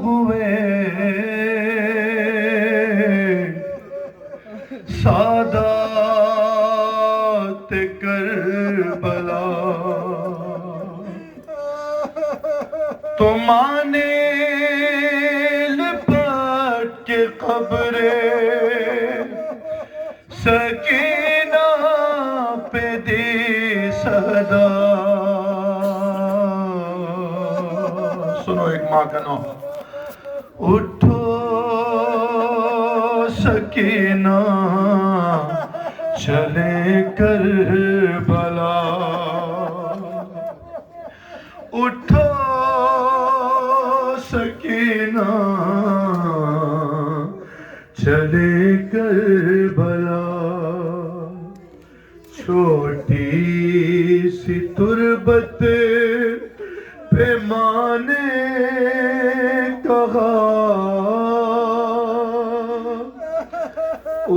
ہوئے سادات کربلا تمہانے لپٹ کے قبر سکینہ پہ دی صدا. سنو ایک ماں کا نام. اٹھو سکینہ چلے کربلا. اٹھو سکینہ چلے کربلا. چھوٹی سی تربت پیمانے کہا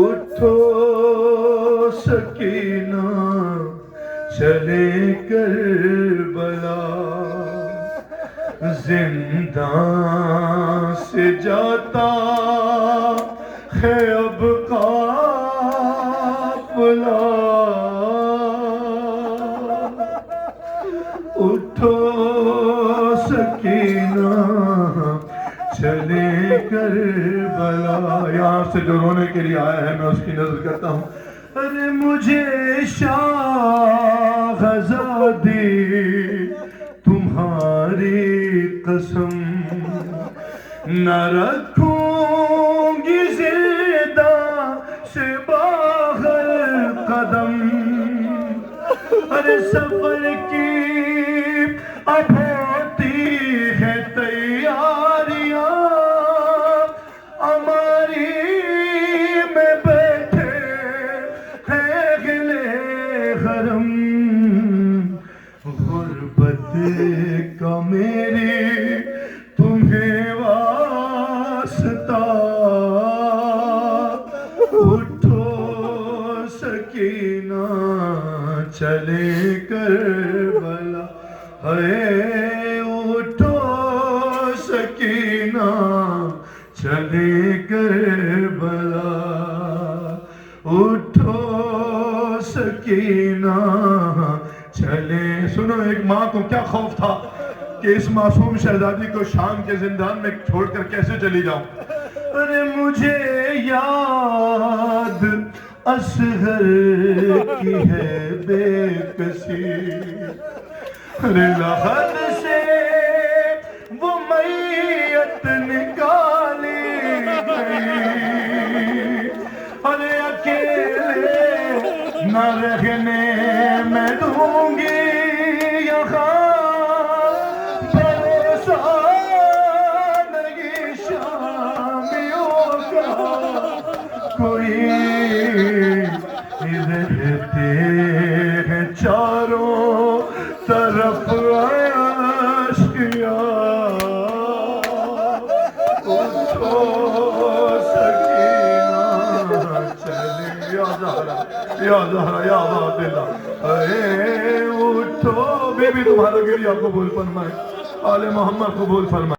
اٹھو سکینہ چلے کربلا. زندان سے جاتا ہے اب قافلہ. اٹھو سکینہ چلے کربلا. یہاں سے جو رونے کے لیے آیا ہے میں اس کی نظر کرتا ہوں. ارے مجھے شاہزادی تمہاری قسم نہ رکھوں گی زندہ سے باہر قدم. ارے سفر کی اب ہوتی ہے تیاریاں ہماری میں بیٹھے ہیں گلے حرم. غربت کا میری تمہیں واسطہ. اٹھو سکینہ چلے کربلا. اے اٹھو سکینہ چلے کربلا. اٹھو سکینہ چلے. سنو ایک ماں کو کیا خوف تھا کہ اس معصوم شہزادی کو شام کے زندان میں چھوڑ کر کیسے چلی جاؤں. ارے مجھے یاد اصغر کی ہے بے کسی. ارے لحد سے وہ میت نکالی گئی. ارے اکیلے نہ رہنے میں دوں گی یہاں. بھروسہ نہیں شامیوں کا کوئی رہتے ہیں چاروں طرف اشکیاء. اٹھو سکینہ چلے. یا زہرا یا زہرا یا بات اللہ. اے اٹھو. بی بی تمہارا گریہ قبول فرمائے. آل محمد قبول فرمائے.